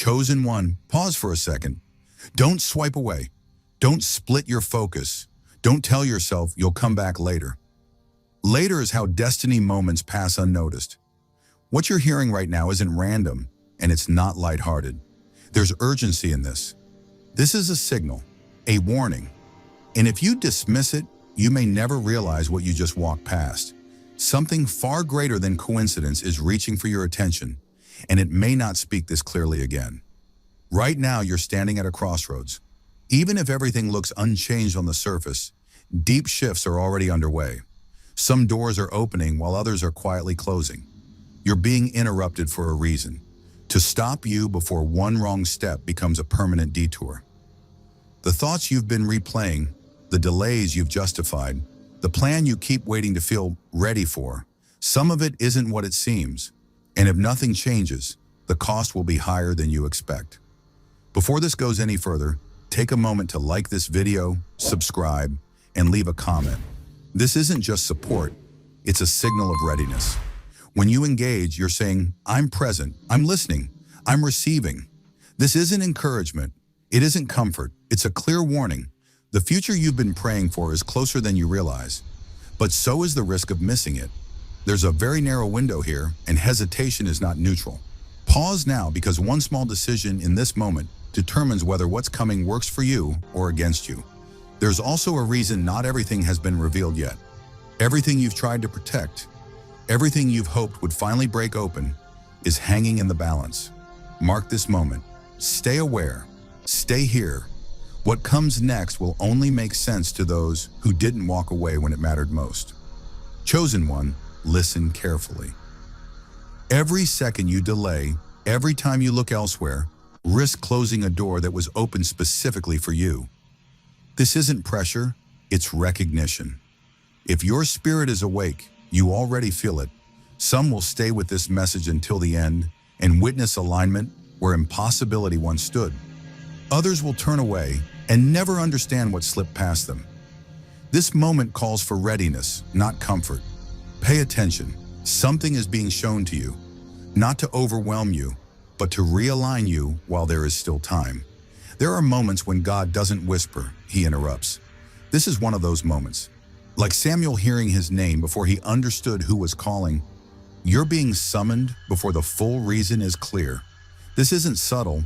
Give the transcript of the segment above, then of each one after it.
Chosen one, pause for a second. Don't swipe away. Don't split your focus. Don't tell yourself you'll come back later. Later is how destiny moments pass unnoticed. What you're hearing right now isn't random, and it's not lighthearted. There's urgency in this. This is a signal, a warning. And if you dismiss it, you may never realize what you just walked past. Something far greater than coincidence is reaching for your attention, and it may not speak this clearly again. Right now, you're standing at a crossroads. Even if everything looks unchanged on the surface, deep shifts are already underway. Some doors are opening while others are quietly closing. You're being interrupted for a reason, to stop you before one wrong step becomes a permanent detour. The thoughts you've been replaying, the delays you've justified, the plan you keep waiting to feel ready for, some of it isn't what it seems. And if nothing changes, the cost will be higher than you expect. Before this goes any further, take a moment to like this video, subscribe, and leave a comment. This isn't just support, it's a signal of readiness. When you engage, you're saying, I'm present, I'm listening, I'm receiving. This isn't encouragement, it isn't comfort, it's a clear warning. The future you've been praying for is closer than you realize, but so is the risk of missing it. There's a very narrow window here, and hesitation is not neutral. Pause now, because one small decision in this moment determines whether what's coming works for you or against you. There's also a reason not everything has been revealed yet. Everything you've tried to protect, everything you've hoped would finally break open, is hanging in the balance. Mark this moment. Stay aware. Stay here. What comes next will only make sense to those who didn't walk away when it mattered most. Chosen one, listen carefully. Every second you delay, every time you look elsewhere, risk closing a door that was opened specifically for you. This isn't pressure, it's recognition. If your spirit is awake, you already feel it. Some will stay with this message until the end and witness alignment where impossibility once stood. Others will turn away and never understand what slipped past them. This moment calls for readiness, not comfort. Pay attention. Something is being shown to you, not to overwhelm you, but to realign you while there is still time. There are moments when God doesn't whisper, he interrupts. This is one of those moments. Like Samuel hearing his name before he understood who was calling. You're being summoned before the full reason is clear. This isn't subtle.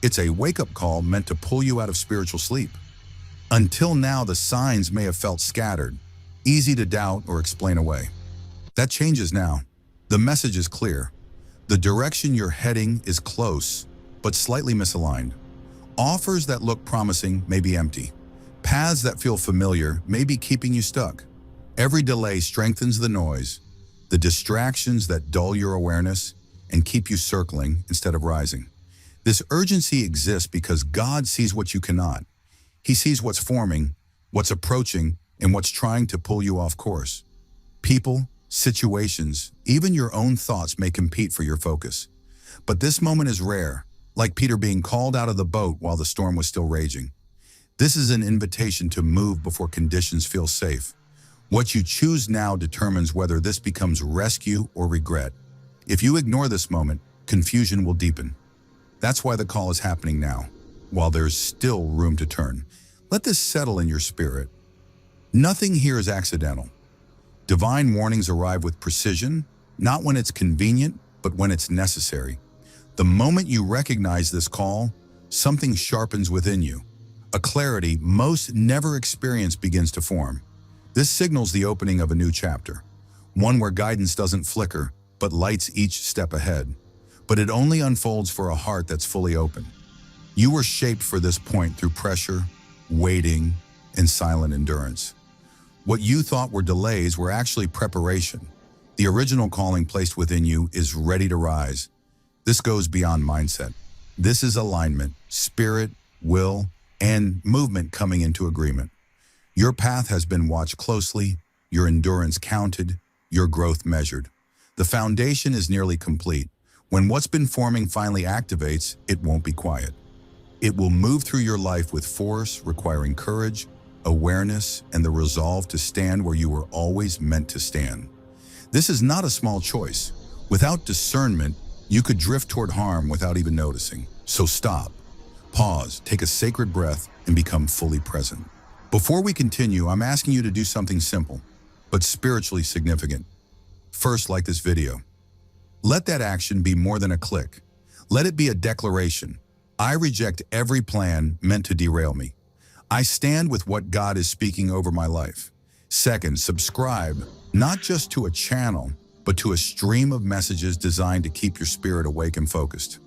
It's a wake-up call meant to pull you out of spiritual sleep. Until now, the signs may have felt scattered, easy to doubt or explain away. That changes now. The message is clear. The direction you're heading is close, but slightly misaligned. Offers that look promising may be empty. Paths that feel familiar may be keeping you stuck. Every delay strengthens the noise, the distractions that dull your awareness and keep you circling instead of rising. This urgency exists because God sees what you cannot. He sees what's forming, what's approaching, and what's trying to pull you off course. People, situations, even your own thoughts may compete for your focus. But this moment is rare, like Peter being called out of the boat while the storm was still raging. This is an invitation to move before conditions feel safe. What you choose now determines whether this becomes rescue or regret. If you ignore this moment, confusion will deepen. That's why the call is happening now, while there's still room to turn. Let this settle in your spirit. Nothing here is accidental. Divine warnings arrive with precision, not when it's convenient, but when it's necessary. The moment you recognize this call, something sharpens within you. A clarity most never experienced begins to form. This signals the opening of a new chapter, one where guidance doesn't flicker, but lights each step ahead. But it only unfolds for a heart that's fully open. You were shaped for this point through pressure, waiting, and silent endurance. What you thought were delays were actually preparation. The original calling placed within you is ready to rise. This goes beyond mindset. This is alignment, spirit, will, and movement coming into agreement. Your path has been watched closely, your endurance counted, your growth measured. The foundation is nearly complete. When what's been forming finally activates, it won't be quiet. It will move through your life with force, requiring courage, awareness, and the resolve to stand where you were always meant to stand. This is not a small choice. Without discernment, you could drift toward harm without even noticing. So stop, pause, take a sacred breath, and become fully present. Before we continue, I'm asking you to do something simple, but spiritually significant. First, like this video. Let that action be more than a click. Let it be a declaration. I reject every plan meant to derail me. I stand with what God is speaking over my life. Second, subscribe, not just to a channel, but to a stream of messages designed to keep your spirit awake and focused.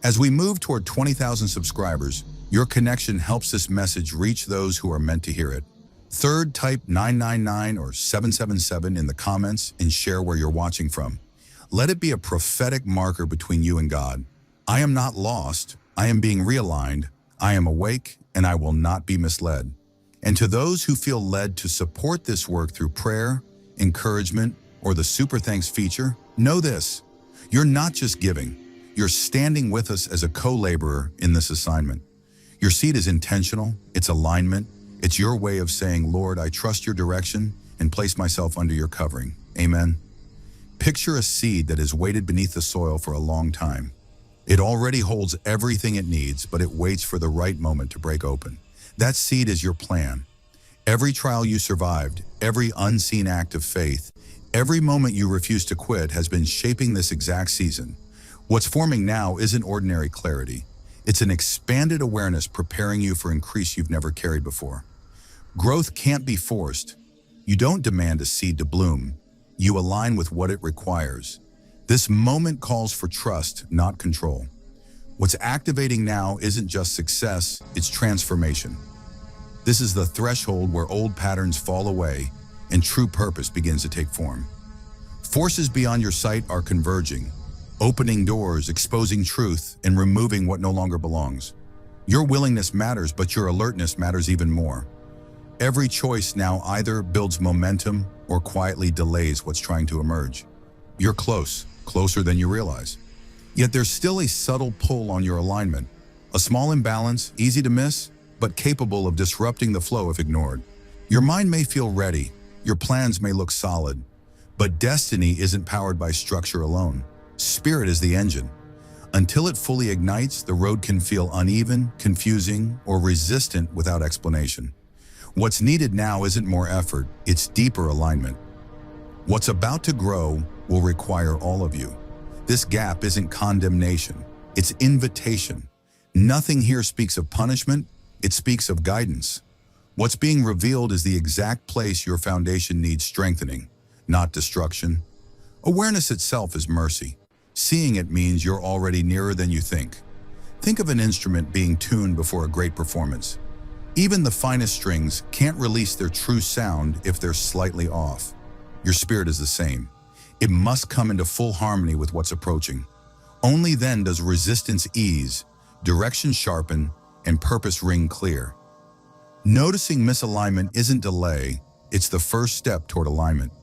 As we move toward 20,000 subscribers, your connection helps this message reach those who are meant to hear it. Third, type 999 or 777 in the comments and share where you're watching from. Let it be a prophetic marker between you and God. I am not lost. I am being realigned. I am awake, and I will not be misled. And to those who feel led to support this work through prayer, encouragement, or the Super Thanks feature, know this: you're not just giving. You're standing with us as a co-laborer in this assignment. Your seed is intentional, it's alignment, it's your way of saying, Lord, I trust your direction and place myself under your covering. Amen. Picture a seed that has waited beneath the soil for a long time. It already holds everything it needs, but it waits for the right moment to break open. That seed is your plan. Every trial you survived, every unseen act of faith, every moment you refused to quit has been shaping this exact season. What's forming now isn't ordinary clarity. It's an expanded awareness preparing you for increase you've never carried before. Growth can't be forced. You don't demand a seed to bloom. You align with what it requires. This moment calls for trust, not control. What's activating now isn't just success, it's transformation. This is the threshold where old patterns fall away and true purpose begins to take form. Forces beyond your sight are converging, opening doors, exposing truth, and removing what no longer belongs. Your willingness matters, but your alertness matters even more. Every choice now either builds momentum or quietly delays what's trying to emerge. You're close, closer than you realize. Yet there's still a subtle pull on your alignment, a small imbalance, easy to miss, but capable of disrupting the flow if ignored. Your mind may feel ready, your plans may look solid, but destiny isn't powered by structure alone. Spirit is the engine. Until it fully ignites, the road can feel uneven, confusing, or resistant without explanation. What's needed now isn't more effort, it's deeper alignment. What's about to grow will require all of you. This gap isn't condemnation, it's invitation. Nothing here speaks of punishment, it speaks of guidance. What's being revealed is the exact place your foundation needs strengthening, not destruction. Awareness itself is mercy. Seeing it means you're already nearer than you think. Think of an instrument being tuned before a great performance. Even the finest strings can't release their true sound if they're slightly off. Your spirit is the same. It must come into full harmony with what's approaching. Only then does resistance ease, direction sharpen, and purpose ring clear. Noticing misalignment isn't delay, it's the first step toward alignment.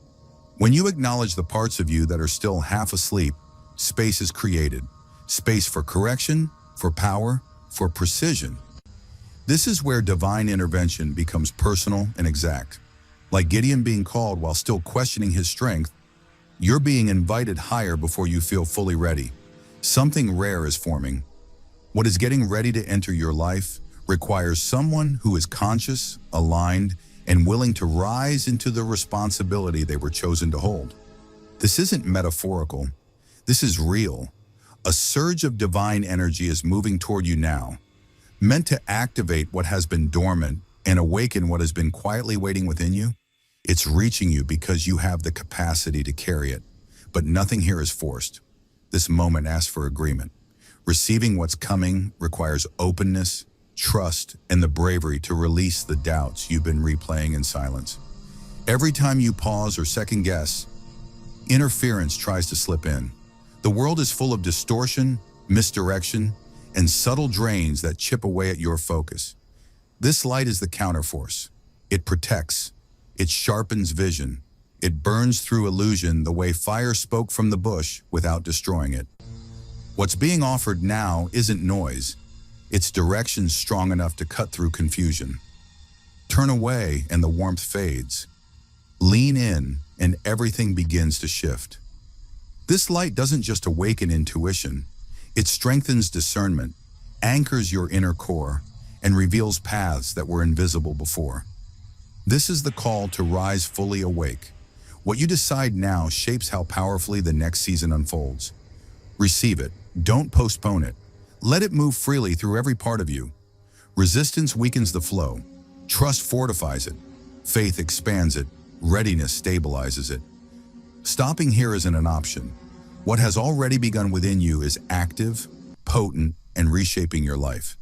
When you acknowledge the parts of you that are still half asleep, space is created. Space for correction, for power, for precision. This is where divine intervention becomes personal and exact. Like Gideon being called while still questioning his strength, you're being invited higher before you feel fully ready. Something rare is forming. What is getting ready to enter your life requires someone who is conscious, aligned, and willing to rise into the responsibility they were chosen to hold. This isn't metaphorical. This is real. A surge of divine energy is moving toward you now, meant to activate what has been dormant and awaken what has been quietly waiting within you. It's reaching you because you have the capacity to carry it, but nothing here is forced. This moment asks for agreement. Receiving what's coming requires openness, trust, and the bravery to release the doubts you've been replaying in silence. Every time you pause or second guess, interference tries to slip in. The world is full of distortion, misdirection, and subtle drains that chip away at your focus. This light is the counterforce. It protects. It sharpens vision. It burns through illusion the way fire spoke from the bush without destroying it. What's being offered now isn't noise. It's direction strong enough to cut through confusion. Turn away and the warmth fades. Lean in and everything begins to shift. This light doesn't just awaken intuition. It strengthens discernment, anchors your inner core, and reveals paths that were invisible before. This is the call to rise fully awake. What you decide now shapes how powerfully the next season unfolds. Receive it. Don't postpone it. Let it move freely through every part of you. Resistance weakens the flow. Trust fortifies it. Faith expands it. Readiness stabilizes it. Stopping here isn't an option. What has already begun within you is active, potent, and reshaping your life.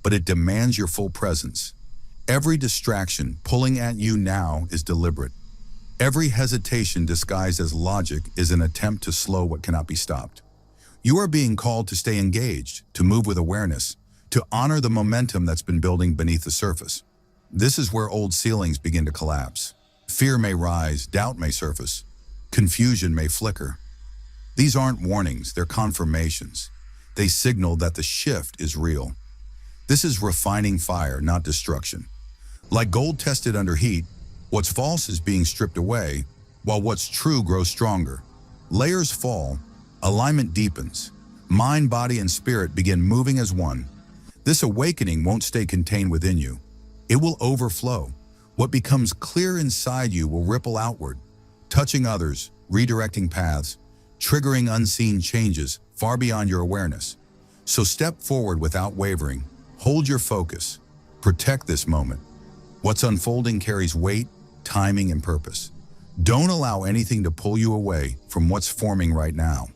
But it demands your full presence. Every distraction pulling at you now is deliberate. Every hesitation disguised as logic is an attempt to slow what cannot be stopped. You are being called to stay engaged, to move with awareness, to honor the momentum that's been building beneath the surface. This is where old ceilings begin to collapse. Fear may rise, doubt may surface, confusion may flicker. These aren't warnings, they're confirmations. They signal that the shift is real. This is refining fire, not destruction. Like gold tested under heat, what's false is being stripped away, while what's true grows stronger. Layers fall, alignment deepens. Mind, body, and spirit begin moving as one. This awakening won't stay contained within you. It will overflow. What becomes clear inside you will ripple outward, touching others, redirecting paths, triggering unseen changes far beyond your awareness. So step forward without wavering. Hold your focus. Protect this moment. What's unfolding carries weight, timing, and purpose. Don't allow anything to pull you away from what's forming right now.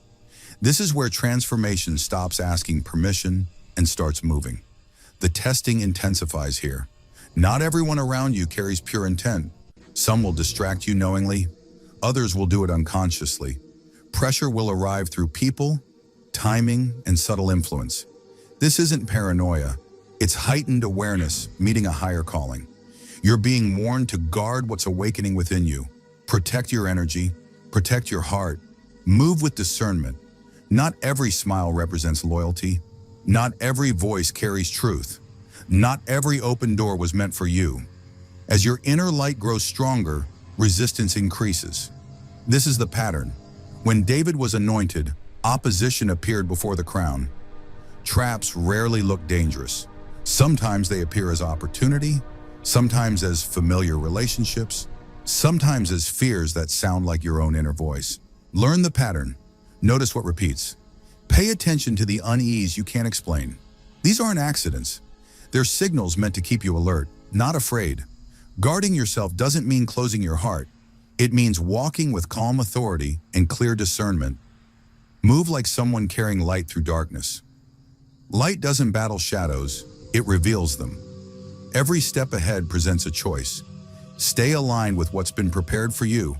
This is where transformation stops asking permission and starts moving. The testing intensifies here. Not everyone around you carries pure intent. Some will distract you knowingly. Others will do it unconsciously. Pressure will arrive through people, timing, and subtle influence. This isn't paranoia. It's heightened awareness meeting a higher calling. You're being warned to guard what's awakening within you. Protect your energy, protect your heart, move with discernment. Not every smile represents loyalty. Not every voice carries truth. Not every open door was meant for you. As your inner light grows stronger, resistance increases. This is the pattern. When David was anointed, opposition appeared before the crown. Traps rarely look dangerous. Sometimes they appear as opportunity, sometimes as familiar relationships, sometimes as fears that sound like your own inner voice. Learn the pattern. Notice what repeats. Pay attention to the unease you can't explain. These aren't accidents. They're signals meant to keep you alert, not afraid. Guarding yourself doesn't mean closing your heart. It means walking with calm authority and clear discernment. Move like someone carrying light through darkness. Light doesn't battle shadows, it reveals them. Every step ahead presents a choice. Stay aligned with what's been prepared for you,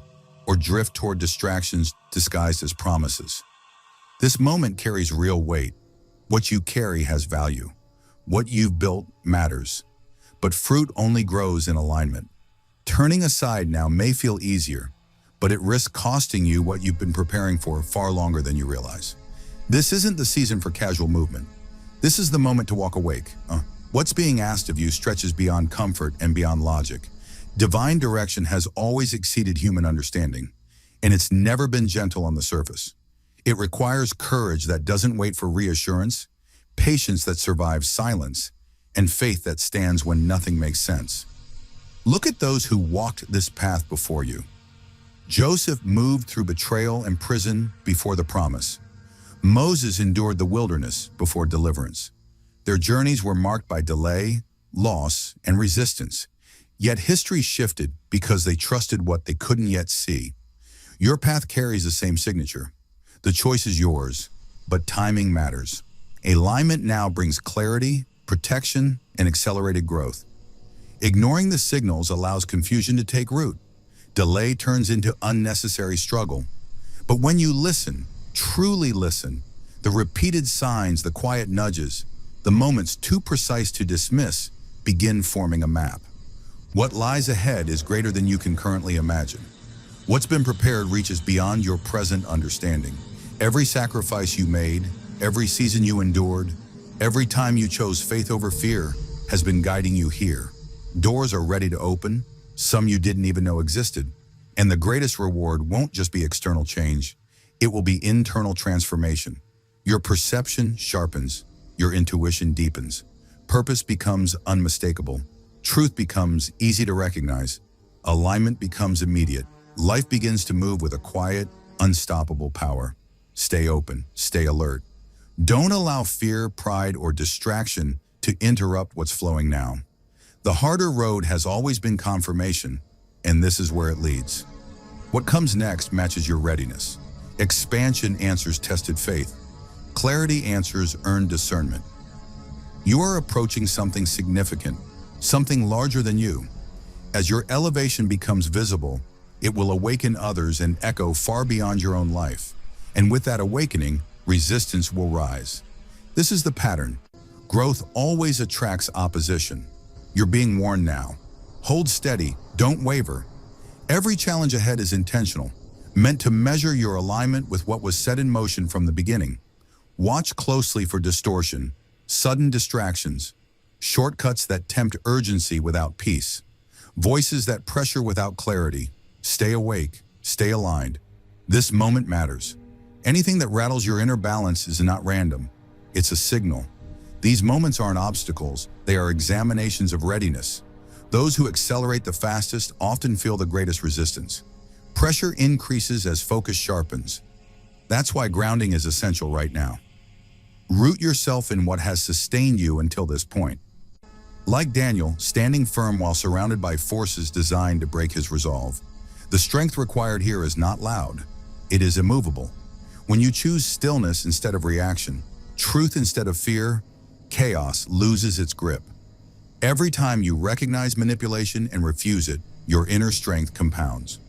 or drift toward distractions disguised as promises. This moment carries real weight. What you carry has value. What you've built matters. But fruit only grows in alignment. Turning aside now may feel easier, but it risks costing you what you've been preparing for far longer than you realize. This isn't the season for casual movement. This is the moment to walk awake. What's being asked of you stretches beyond comfort and beyond logic. Divine direction has always exceeded human understanding, and it's never been gentle on the surface. It requires courage that doesn't wait for reassurance, patience that survives silence, and faith that stands when nothing makes sense. Look at those who walked this path before you. Joseph moved through betrayal and prison before the promise. Moses endured the wilderness before deliverance. Their journeys were marked by delay, loss, and resistance. Yet history shifted because they trusted what they couldn't yet see. Your path carries the same signature. The choice is yours, but timing matters. Alignment now brings clarity, protection, and accelerated growth. Ignoring the signals allows confusion to take root. Delay turns into unnecessary struggle. But when you listen, truly listen, the repeated signs, the quiet nudges, the moments too precise to dismiss, begin forming a map. What lies ahead is greater than you can currently imagine. What's been prepared reaches beyond your present understanding. Every sacrifice you made, every season you endured, every time you chose faith over fear has been guiding you here. Doors are ready to open, some you didn't even know existed. And the greatest reward won't just be external change, it will be internal transformation. Your perception sharpens, your intuition deepens, purpose becomes unmistakable, truth becomes easy to recognize, alignment becomes immediate, life begins to move with a quiet, unstoppable power. Stay open, stay alert. Don't allow fear, pride, or distraction to interrupt what's flowing now. The harder road has always been confirmation, and this is where it leads. What comes next matches your readiness. Expansion answers tested faith. Clarity answers earned discernment. You are approaching something significant, something larger than you. As your elevation becomes visible, it will awaken others and echo far beyond your own life. And with that awakening, resistance will rise. This is the pattern. Growth always attracts opposition. You're being warned now. Hold steady, don't waver. Every challenge ahead is intentional, meant to measure your alignment with what was set in motion from the beginning. Watch closely for distortion, sudden distractions, shortcuts that tempt urgency without peace, voices that pressure without clarity. Stay awake, stay aligned. This moment matters. Anything that rattles your inner balance is not random. It's a signal. These moments aren't obstacles, they are examinations of readiness. Those who accelerate the fastest often feel the greatest resistance. Pressure increases as focus sharpens. That's why grounding is essential right now. Root yourself in what has sustained you until this point. Like Daniel, standing firm while surrounded by forces designed to break his resolve. The strength required here is not loud, it is immovable. When you choose stillness instead of reaction, truth instead of fear, chaos loses its grip. Every time you recognize manipulation and refuse it, your inner strength compounds.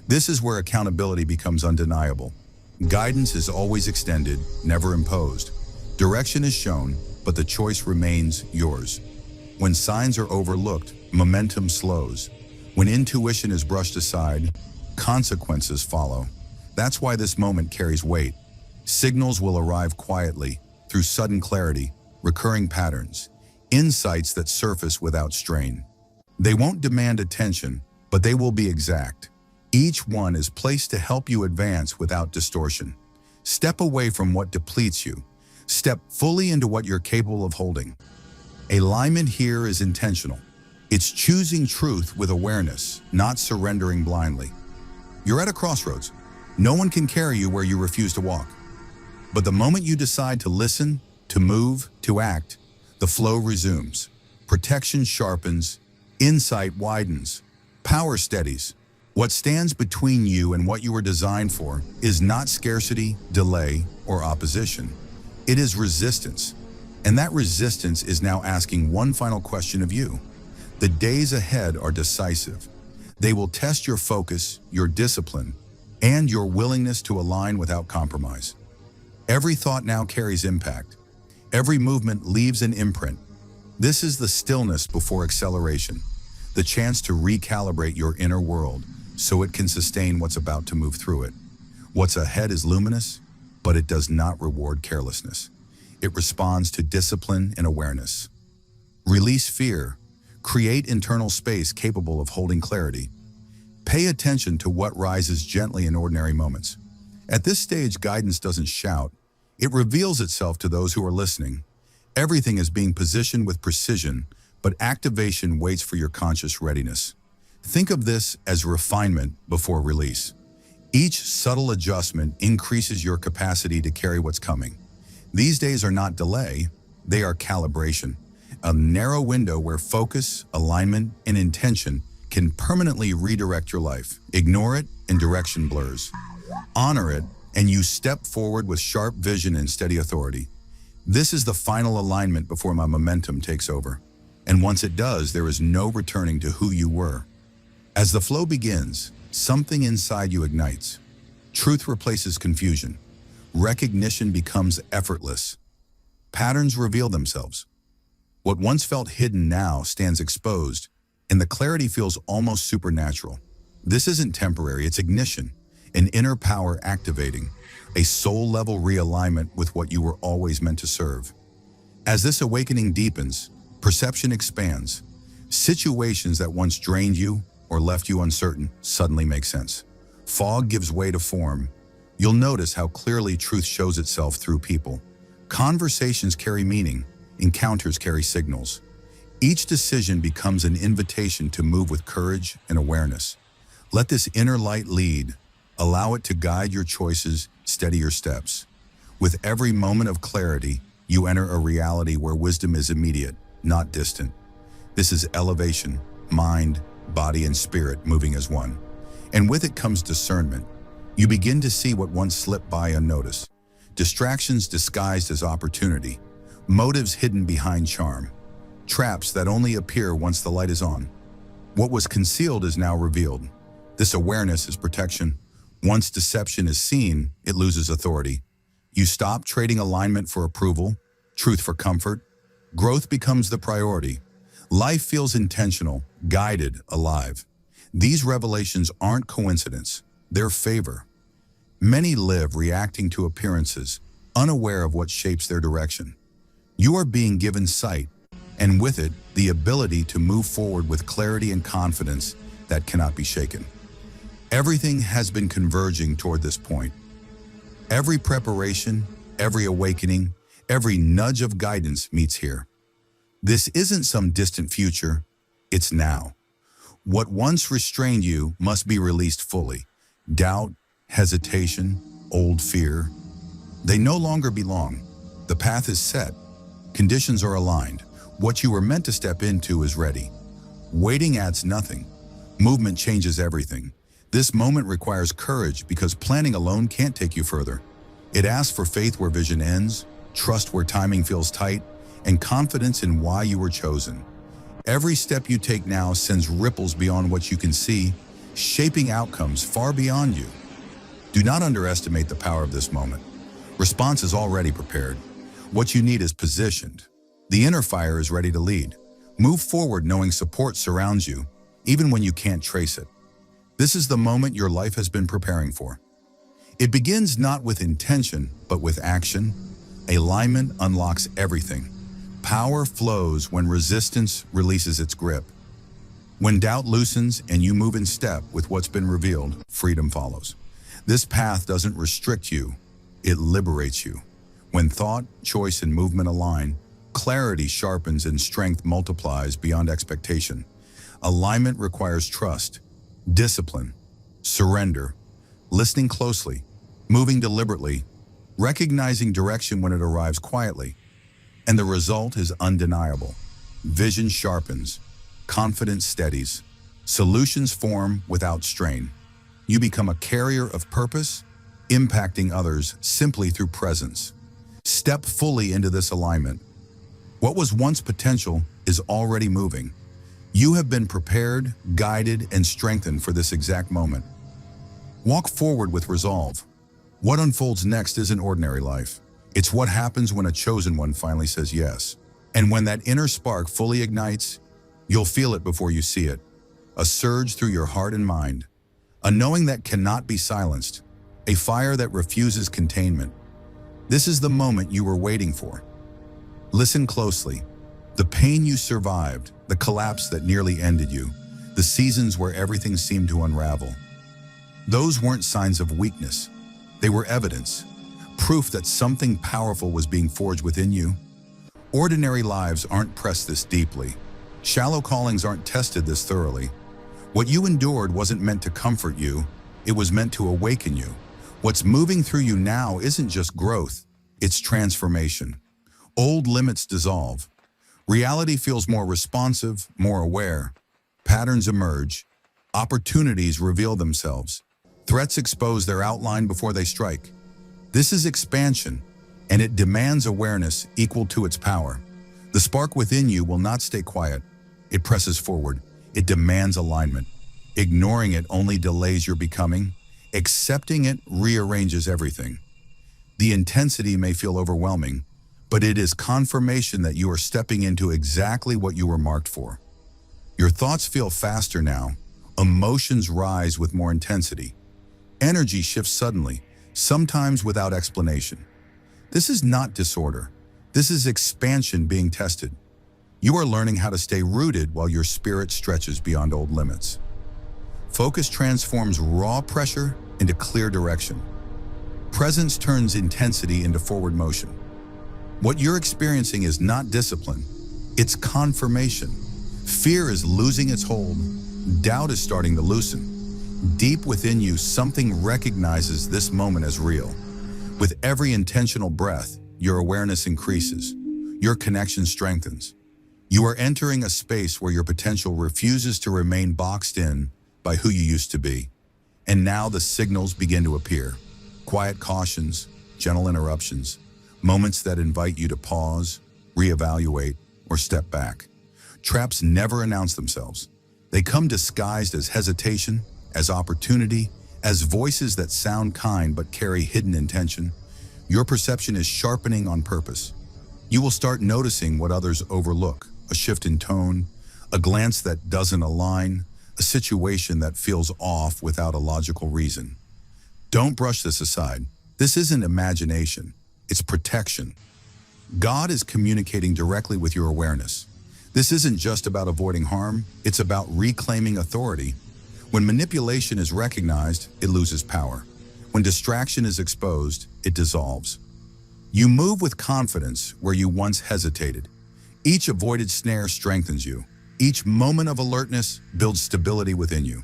This is where accountability becomes undeniable. Guidance is always extended, never imposed. Direction is shown, but the choice remains yours. When signs are overlooked, momentum slows. When intuition is brushed aside, consequences follow. That's why this moment carries weight. Signals will arrive quietly, through sudden clarity, recurring patterns, insights that surface without strain. They won't demand attention, but they will be exact. Each one is placed to help you advance without distortion. Step away from what depletes you. Step fully into what you're capable of holding. Alignment here is intentional. It's choosing truth with awareness, not surrendering blindly. You're at a crossroads. No one can carry you where you refuse to walk. But the moment you decide to listen, to move, to act, the flow resumes. Protection sharpens, insight widens, power steadies. What stands between you and what you were designed for is not scarcity, delay, or opposition. It is resistance. And that resistance is now asking one final question of you. The days ahead are decisive. They will test your focus, your discipline, and your willingness to align without compromise. Every thought now carries impact. Every movement leaves an imprint. This is the stillness before acceleration, the chance to recalibrate your inner world so it can sustain what's about to move through it. What's ahead is luminous, but it does not reward carelessness. It responds to discipline and awareness. Release fear. Create internal space capable of holding clarity. Pay attention to what rises gently in ordinary moments. At this stage, guidance doesn't shout. It reveals itself to those who are listening. Everything is being positioned with precision, but activation waits for your conscious readiness. Think of this as refinement before release. Each subtle adjustment increases your capacity to carry what's coming. These days are not delay, they are calibration. A narrow window where focus, alignment, and intention can permanently redirect your life. Ignore it and direction blurs. Honor it and you step forward with sharp vision and steady authority. This is the final alignment before my momentum takes over. And once it does, there is no returning to who you were. As the flow begins, something inside you ignites. Truth replaces confusion. Recognition becomes effortless. Patterns reveal themselves. What once felt hidden now stands exposed, and the clarity feels almost supernatural. This isn't temporary, it's ignition, an inner power activating, a soul-level realignment with what you were always meant to serve. As this awakening deepens, perception expands. Situations that once drained you or left you uncertain suddenly make sense. Fog gives way to form. You'll notice how clearly truth shows itself through people. Conversations carry meaning, encounters carry signals. Each decision becomes an invitation to move with courage and awareness. Let this inner light lead. Allow it to guide your choices, steady your steps. With every moment of clarity, you enter a reality where wisdom is immediate, not distant. This is elevation, mind, body, and spirit moving as one. And with it comes discernment. You begin to see what once slipped by unnoticed. Distractions disguised as opportunity. Motives hidden behind charm. Traps that only appear once the light is on. What was concealed is now revealed. This awareness is protection. Once deception is seen, it loses authority. You stop trading alignment for approval, truth for comfort. Growth becomes the priority. Life feels intentional, guided, alive. These revelations aren't coincidence, they're favor. Many live reacting to appearances, unaware of what shapes their direction. You are being given sight, and with it, the ability to move forward with clarity and confidence that cannot be shaken. Everything has been converging toward this point. Every preparation, every awakening, every nudge of guidance meets here. This isn't some distant future, it's now. What once restrained you must be released fully. Doubt, hesitation, old fear, they no longer belong. The path is set. Conditions are aligned. What you were meant to step into is ready. Waiting adds nothing. Movement changes everything. This moment requires courage because planning alone can't take you further. It asks for faith where vision ends, trust where timing feels tight, and confidence in why you were chosen. Every step you take now sends ripples beyond what you can see, shaping outcomes far beyond you. Do not underestimate the power of this moment. Response is already prepared. What you need is positioned. The inner fire is ready to lead. Move forward knowing support surrounds you, even when you can't trace it. This is the moment your life has been preparing for. It begins not with intention, but with action. Alignment unlocks everything. Power flows when resistance releases its grip. When doubt loosens and you move in step with what's been revealed, freedom follows. This path doesn't restrict you, it liberates you. When thought, choice, and movement align, clarity sharpens and strength multiplies beyond expectation. Alignment requires trust, discipline, surrender, listening closely, moving deliberately, recognizing direction when it arrives quietly. And the result is undeniable. Vision sharpens, confidence steadies, solutions form without strain. You become a carrier of purpose, impacting others simply through presence. Step fully into this alignment. What was once potential is already moving. You have been prepared, guided, and strengthened for this exact moment. Walk forward with resolve. What unfolds next isn't ordinary life. It's what happens when a chosen one finally says yes. And when that inner spark fully ignites, you'll feel it before you see it. A surge through your heart and mind. A knowing that cannot be silenced. A fire that refuses containment. This is the moment you were waiting for. Listen closely. The pain you survived, the collapse that nearly ended you, the seasons where everything seemed to unravel. Those weren't signs of weakness. They were evidence. Proof that something powerful was being forged within you. Ordinary lives aren't pressed this deeply. Shallow callings aren't tested this thoroughly. What you endured wasn't meant to comfort you, it was meant to awaken you. What's moving through you now isn't just growth, it's transformation. Old limits dissolve. Reality feels more responsive, more aware. Patterns emerge. Opportunities reveal themselves. Threats expose their outline before they strike. This is expansion, and it demands awareness equal to its power. The spark within you will not stay quiet. It presses forward. It demands alignment. Ignoring it only delays your becoming. Accepting it rearranges everything. The intensity may feel overwhelming, but it is confirmation that you are stepping into exactly what you were marked for. Your thoughts feel faster now. Emotions rise with more intensity. Energy shifts suddenly, sometimes without explanation. This is not disorder. This is expansion being tested. You are learning how to stay rooted while your spirit stretches beyond old limits. Focus transforms raw pressure into clear direction. Presence turns intensity into forward motion. What you're experiencing is not discipline, it's confirmation. Fear is losing its hold. Doubt is starting to loosen. Deep within you, something recognizes this moment as real. With every intentional breath, your awareness increases. Your connection strengthens. You are entering a space where your potential refuses to remain boxed in by who you used to be. And now the signals begin to appear. Quiet cautions, gentle interruptions, moments that invite you to pause, reevaluate, or step back. Traps never announce themselves. They come disguised as hesitation, as opportunity, as voices that sound kind but carry hidden intention. Your perception is sharpening on purpose. You will start noticing what others overlook, a shift in tone, a glance that doesn't align, a situation that feels off without a logical reason. Don't brush this aside. This isn't imagination, it's protection. God is communicating directly with your awareness. This isn't just about avoiding harm, it's about reclaiming authority. When manipulation is recognized, it loses power. When distraction is exposed, it dissolves. You move with confidence where you once hesitated. Each avoided snare strengthens you. Each moment of alertness builds stability within you.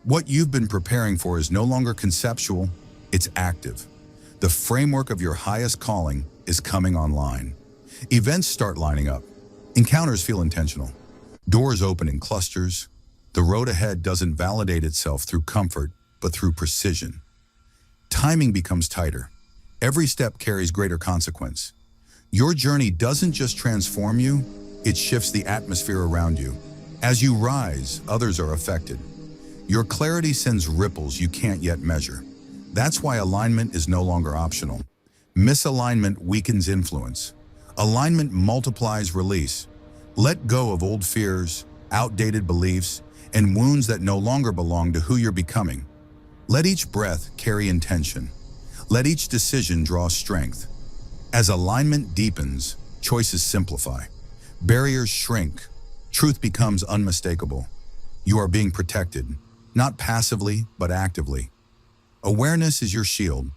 What you've been preparing for is no longer conceptual, it's active. The framework of your highest calling is coming online. Events start lining up. Encounters feel intentional. Doors open in clusters. The road ahead doesn't validate itself through comfort, but through precision. Timing becomes tighter. Every step carries greater consequence. Your journey doesn't just transform you, it shifts the atmosphere around you. As you rise, others are affected. Your clarity sends ripples you can't yet measure. That's why alignment is no longer optional. Misalignment weakens influence. Alignment multiplies release. Let go of old fears, outdated beliefs, and wounds that no longer belong to who you're becoming. Let each breath carry intention. Let each decision draw strength. As alignment deepens, choices simplify. Barriers shrink. Truth becomes unmistakable. You are being protected, not passively, but actively. Awareness is your shield.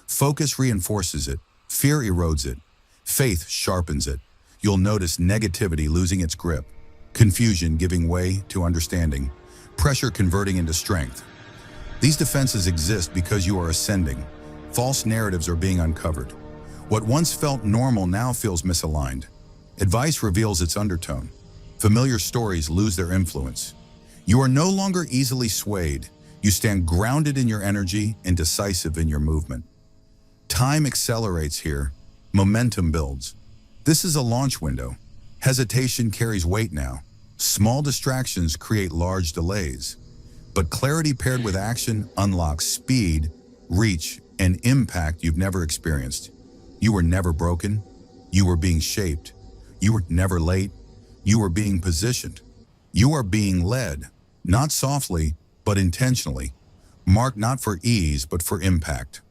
Focus reinforces it. Fear erodes it. Faith sharpens it. You'll notice negativity losing its grip, confusion giving way to understanding, pressure converting into strength. These defenses exist because you are ascending. False narratives are being uncovered. What once felt normal now feels misaligned. Advice reveals its undertone. Familiar stories lose their influence. You are no longer easily swayed. You stand grounded in your energy and decisive in your movement. Time accelerates here. Momentum builds. This is a launch window. Hesitation carries weight now. Small distractions create large delays. But clarity paired with action unlocks speed, reach, and impact you've never experienced. You were never broken. You were being shaped. You were never late. You were being positioned. You are being led, not softly, but intentionally. Marked not for ease, but for impact.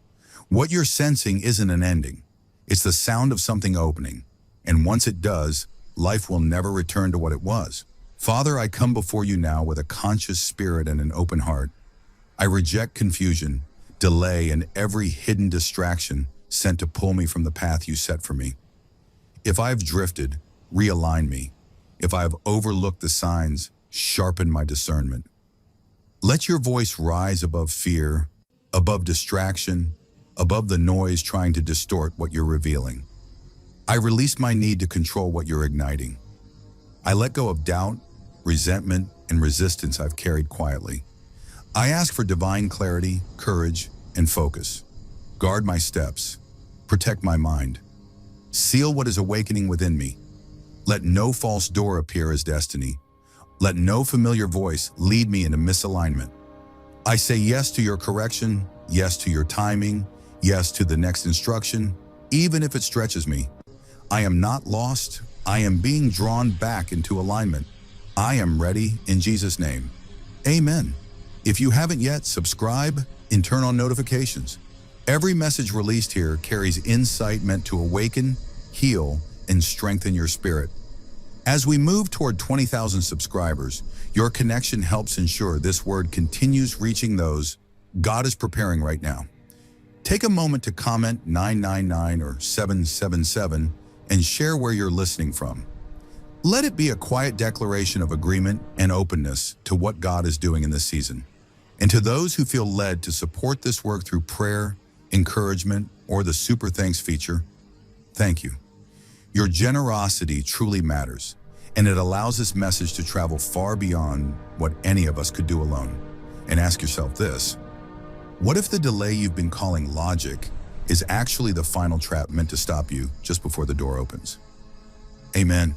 What you're sensing isn't an ending. It's the sound of something opening. And once it does, life will never return to what it was. Father, I come before you now with a conscious spirit and an open heart. I reject confusion, delay, and every hidden distraction sent to pull me from the path you set for me. If I have drifted, realign me. If I have overlooked the signs, sharpen my discernment. Let your voice rise above fear, above distraction, above the noise trying to distort what you're revealing. I release my need to control what you're igniting. I let go of doubt, resentment, and resistance I've carried quietly. I ask for divine clarity, courage, and focus. Guard my steps. Protect my mind. Seal what is awakening within me. Let no false door appear as destiny. Let no familiar voice lead me into misalignment. I say yes to your correction, yes to your timing, yes to the next instruction, even if it stretches me. I am not lost. I am being drawn back into alignment. I am ready in Jesus' name. Amen. If you haven't yet, subscribe and turn on notifications. Every message released here carries insight meant to awaken, heal, and strengthen your spirit. As we move toward 20,000 subscribers, your connection helps ensure this word continues reaching those God is preparing right now. Take a moment to comment 999 or 777 and share where you're listening from. Let it be a quiet declaration of agreement and openness to what God is doing in this season. And to those who feel led to support this work through prayer, encouragement, or the Super Thanks feature, thank you. Your generosity truly matters, and it allows this message to travel far beyond what any of us could do alone. And ask yourself this: what if the delay you've been calling logic is actually the final trap meant to stop you just before the door opens? Amen.